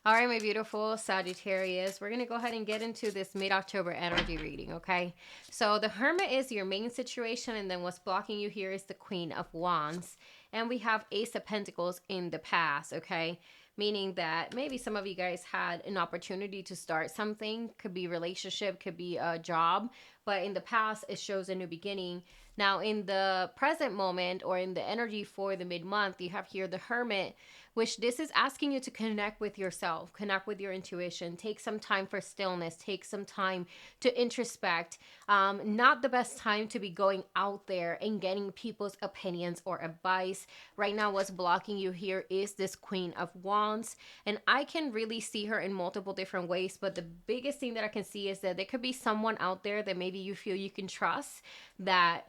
All right, my beautiful Sagittarius, we're going to go ahead and get into this mid-October energy reading, okay? So the Hermit is your main situation, and then what's blocking you here is the Queen of Wands. And we have Ace of Pentacles in the past, okay? Meaning that maybe some of you guys had an opportunity to start something. Could be relationship, could be a job. But in the past, it shows a new beginning. Now, in the present moment or in the energy for the mid-month, you have here the Hermit, which this is asking you to connect with yourself, connect with your intuition, take some time for stillness, take some time to introspect. Not the best time to be going out there and getting people's opinions or advice. Right now, what's blocking you here is this Queen of Wands. And I can really see her in multiple different ways, but the biggest thing that I can see is that there could be someone out there that maybe you feel you can trust, that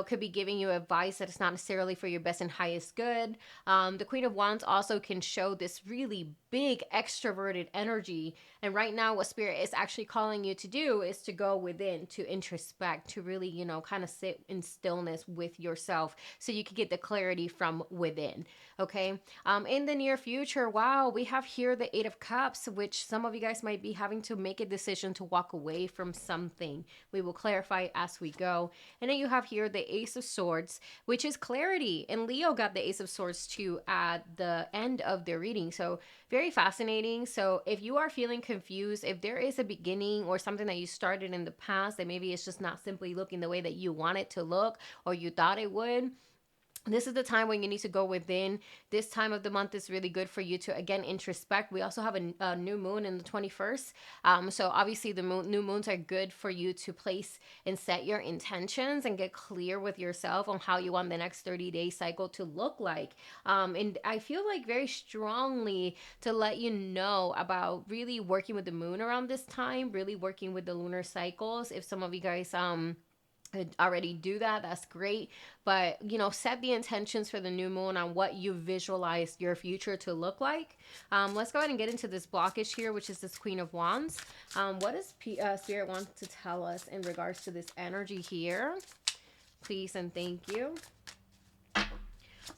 could be giving you advice that is not necessarily for your best and highest good. The Queen of Wands also can show this really big extroverted energy. And right now, what Spirit is actually calling you to do is to go within, to introspect, to really, kind of sit in stillness with yourself so you can get the clarity from within. Okay. In the near future, wow, we have here the Eight of Cups, which some of you guys might be having to make a decision to walk away from something. We will clarify as we go. And then you have here the Ace of Swords, which is clarity. And Leo got the Ace of Swords too at the end of their reading. So very fascinating. So if you are feeling confused, if there is a beginning or something that you started in the past that maybe it's just not simply looking the way that you want it to look or you thought it would, this is the time when you need to go within. This time of the month is really good for you to, again, introspect. We also have a new moon in the 21st. So obviously the new moons are good for you to place and set your intentions and get clear with yourself on how you want the next 30-day cycle to look like. And I feel like very strongly to let you know about really working with the moon around this time, really working with the lunar cycles. If some of you guys, already do that, that's great. But set the intentions for the new moon on what you visualize your future to look like. Let's go ahead and get into this blockage here, which is this Queen of Wands. What does Spirit want to tell us in regards to this energy here? Please and thank you.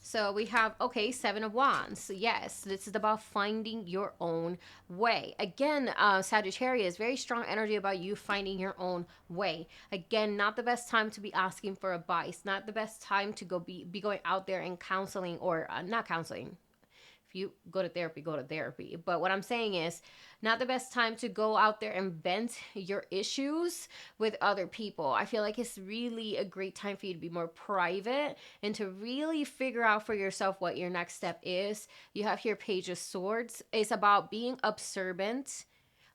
So we have, okay, Seven of Wands. So yes, this is about finding your own way. Again, Sagittarius, very strong energy about you finding your own way. Again, not the best time to be asking for advice. Not the best time to be going out there and counseling or not counseling. If you go to therapy, go to therapy. But what I'm saying is not the best time to go out there and vent your issues with other people. I feel like it's really a great time for you to be more private and to really figure out for yourself what your next step is. You have here Page of Swords. It's about being observant.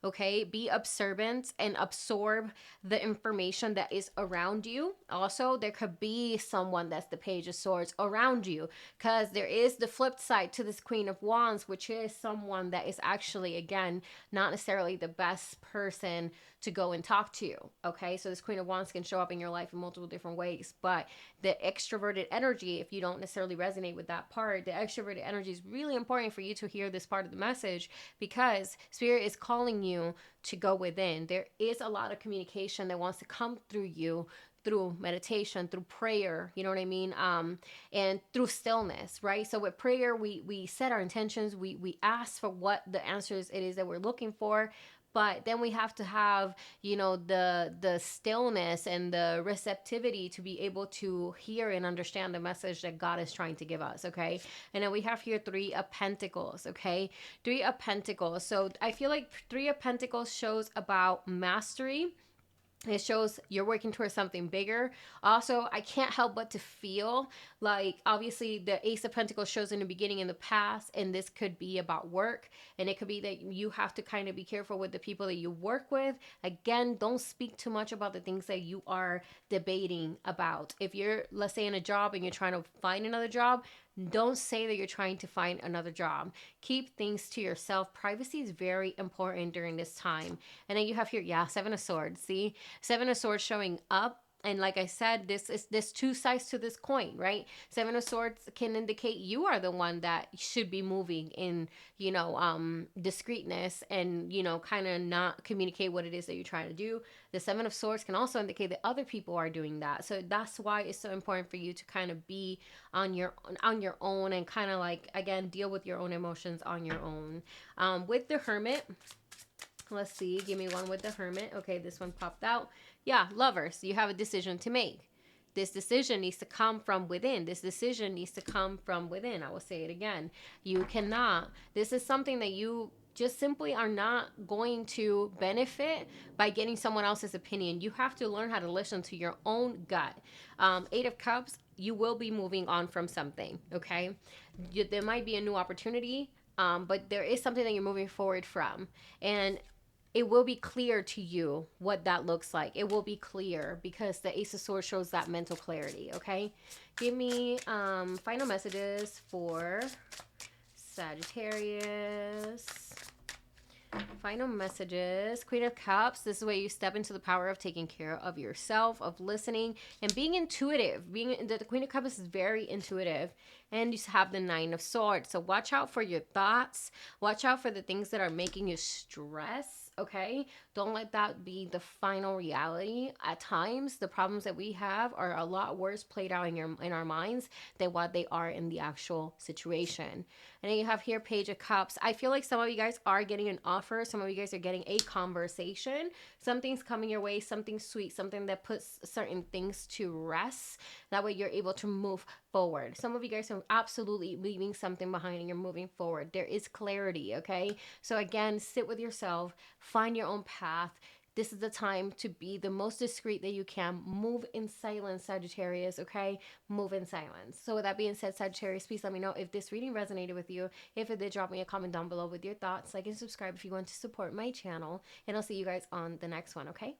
Okay, be observant and absorb the information that is around you. Also, there could be someone that's the Page of Swords around you, because there is the flip side to this Queen of Wands, which is someone that is actually, again, not necessarily the best person to go and talk to. Okay, so this Queen of Wands can show up in your life in multiple different ways, but the extroverted energy, if you don't necessarily resonate with that part, the extroverted energy is really important for you to hear this part of the message, because Spirit is calling you to go within. There is a lot of communication that wants to come through you, through meditation, through prayer, you know what I mean? And through stillness, right? So with prayer, we set our intentions, we ask for what the answers it is that we're looking for. But then we have to have, the stillness and the receptivity to be able to hear and understand the message that God is trying to give us, okay? And then we have here Three of Pentacles, okay? Three of Pentacles. So I feel like Three of Pentacles shows about mastery. It shows you're working towards something bigger. Also, I can't help but to feel like, obviously, the Ace of Pentacles shows in the beginning in the past, and this could be about work, and it could be that you have to kind of be careful with the people that you work with. Again, don't speak too much about the things that you are debating about. If you're, let's say, in a job and you're trying to find another job, don't say that you're trying to find another job. Keep things to yourself. Privacy is very important during this time. And then you have here, yeah, Seven of Swords. See? Seven of Swords showing up And like I said, there's two sides to this coin, right? Seven of Swords can indicate you are the one that should be moving in, discreetness and, kind of not communicate what it is that you're trying to do. The Seven of Swords can also indicate that other people are doing that. So that's why it's so important for you to kind of be on your own and kind of like, again, deal with your own emotions on your own. With the Hermit, let's see, give me one with the Hermit. Okay, this one popped out. Yeah, lovers, you have a decision to make. This decision needs to come from within. This decision needs to come from within. I will say it again. You cannot, this is something that you just simply are not going to benefit by getting someone else's opinion. You have to learn how to listen to your own gut. Eight of Cups, you will be moving on from something, okay? There might be a new opportunity, but there is something that you're moving forward from. And it will be clear to you what that looks like. It will be clear because the Ace of Swords shows that mental clarity, okay? Give me final messages for Sagittarius. Final messages. Queen of Cups. This is where you step into the power of taking care of yourself, of listening, and being intuitive. The Queen of Cups is very intuitive. And you have the Nine of Swords. So watch out for your thoughts. Watch out for the things that are making you stress. Okay, don't let that be the final reality. At times, the problems that we have are a lot worse played out in our minds than what they are in the actual situation. And then you have here Page of Cups. I feel like some of you guys are getting an offer. Some of you guys are getting a conversation. Something's coming your way, something sweet, something that puts certain things to rest. That way you're able to move forward. Some of you guys are absolutely leaving something behind and you're moving forward. There is clarity, okay? So again, sit with yourself, find your own path. This is the time to be the most discreet that you can. Move in silence, Sagittarius, okay? Move in silence. So with that being said, Sagittarius, please let me know if this reading resonated with you. If it did, drop me a comment down below with your thoughts. Like and subscribe if you want to support my channel. And I'll see you guys on the next one, okay?